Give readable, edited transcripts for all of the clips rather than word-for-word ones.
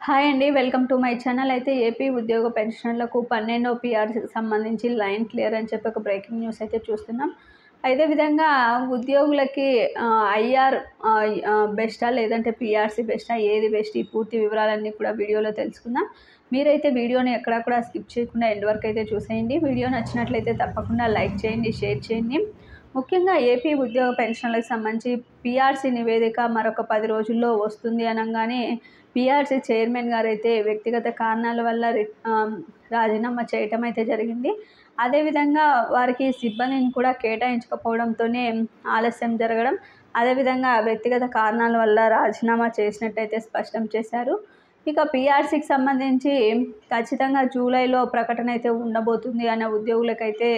Hi అండి. Welcome to my channel. అయితే AP ఉద్యోగ పెన్షనర్లకు 12వ పీఆర్‌సీకి సంబంధించి లైన్ క్లియర్ అని చెప్పి ఒక బ్రేకింగ్ న్యూస్ అయితే చూస్తున్నాం. అదే విధంగా ఉద్యోగులకి ఐఆర్ బెస్టా లేదంటే పీఆర్‌సీ బెస్టా, ఏది బెస్ట్, ఈ పూర్తి వివరాలన్నీ కూడా వీడియోలో తెలుసుకుందాం. మీరైతే వీడియోని ఎక్కడా కూడా స్కిప్ చేయకుండా ఎండ్ వరకు అయితే చూసేయండి. వీడియో నచ్చినట్లయితే తప్పకుండా లైక్ చేయండి, షేర్ చేయండి. ముఖ్యంగా ఏపీ ఉద్యోగ పెన్షన్లకు సంబంధించి పీఆర్‌సీ నివేదిక మరొక 10 రోజుల్లో వస్తుంది అనంగానే పీఆర్‌సీ చైర్మన్ గారైతే వ్యక్తిగత కారణాల వల్ల రాజీనామా చేయటం అయితే జరిగింది. అదేవిధంగా వారికి సిబ్బందిని కూడా కేటాయించకపోవడంతోనే ఆలస్యం జరగడం, అదేవిధంగా వ్యక్తిగత కారణాల వల్ల రాజీనామా చేసినట్టయితే స్పష్టం చేశారు. ఇక పీఆర్‌సీకి సంబంధించి ఖచ్చితంగా జూలైలో ప్రకటన అయితే ఉండబోతుంది అనే ఉద్యోగులకైతే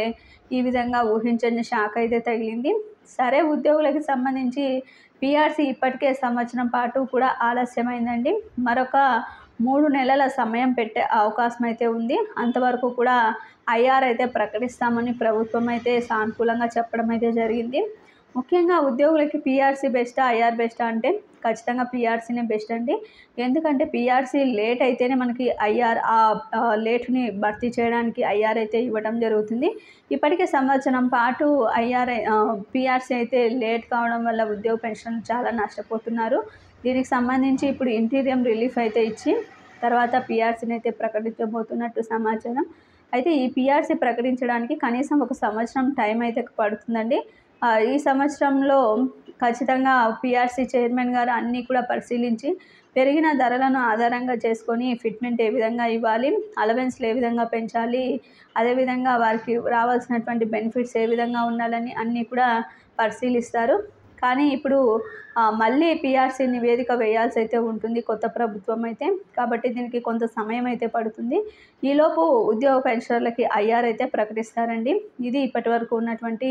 ఈ విధంగా ఊహించని షాక్ అయితే తగిలింది. సరే, ఉద్యోగులకు సంబంధించి పీఆర్‌సీ ఇప్పటికే సంవత్సరం పాటు కూడా ఆలస్యమైందండి. మరొక 3 నెలల సమయం పెట్టే అవకాశం అయితే ఉంది. అంతవరకు కూడా ఐఆర్ అయితే ప్రకటిస్తామని ప్రభుత్వం అయితే సానుకూలంగా చెప్పడం అయితే జరిగింది. ముఖ్యంగా ఉద్యోగులకి పీఆర్‌సీ బెస్టా, ఐఆర్ బెస్టా అంటే ఖచ్చితంగా పీఆర్‌సీనే బెస్ట్ అండి. ఎందుకంటే పీఆర్‌సీ లేట్ అయితేనే మనకి ఐఆర్ లేట్‌ని భర్తీ చేయడానికి ఐఆర్ అయితే ఇవ్వడం జరుగుతుంది. ఇప్పటికే సంవత్సరం పాటు పీఆర్‌సీ అయితే లేట్ కావడం వల్ల ఉద్యోగ పెన్షనర్లు చాలా నష్టపోతున్నారు. దీనికి సంబంధించి ఇప్పుడు ఇంటీరియం రిలీఫ్ అయితే ఇచ్చి తర్వాత పీఆర్‌సీని అయితే ప్రకటించబోతున్నట్టు సమాచారం. అయితే ఈ పీఆర్‌సీ ప్రకటించడానికి కనీసం ఒక సంవత్సరం టైం అయితే పడుతుందండి. ఈ సంవత్సరంలో ఖచ్చితంగా పీఆర్‌సీ చైర్మన్ గారు అన్నీ కూడా పరిశీలించి పెరిగిన ధరలను ఆధారంగా చేసుకొని ఫిట్మెంట్ ఏ విధంగా ఇవ్వాలి, అలవెన్స్లు ఏ విధంగా పెంచాలి, అదేవిధంగా వారికి రావాల్సినటువంటి బెనిఫిట్స్ ఏ విధంగా ఉండాలని అన్నీ కూడా పరిశీలిస్తారు. కానీ ఇప్పుడు మళ్ళీ పీఆర్‌సీ నివేదిక వేయాల్సి అయితే ఉంటుంది కొత్త ప్రభుత్వం అయితే. కాబట్టి దీనికి కొంత సమయం అయితే పడుతుంది. ఈలోపు ఉద్యోగ పెన్షనర్లకి ఐఆర్ అయితే ప్రకటిస్తారండి. ఇది ఇప్పటివరకు ఉన్నటువంటి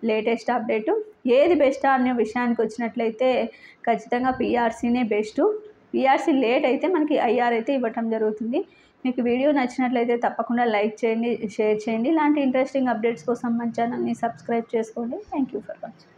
లేటెస్ట్ అప్డేటు. ఏది బెస్టా అనే విషయానికి వచ్చినట్లయితే ఖచ్చితంగా పీఆర్‌సీనే బెస్టు. పీఆర్‌సీ లేట్ అయితే మనకి ఐఆర్ అయితే ఇవ్వటం జరుగుతుంది. మీకు వీడియో నచ్చినట్లయితే తప్పకుండా లైక్ చేయండి, షేర్ చేయండి. ఇలాంటి ఇంట్రెస్టింగ్ అప్డేట్స్ కోసం మన ఛానల్ని సబ్స్క్రైబ్ చేసుకోండి. Thank you for watching.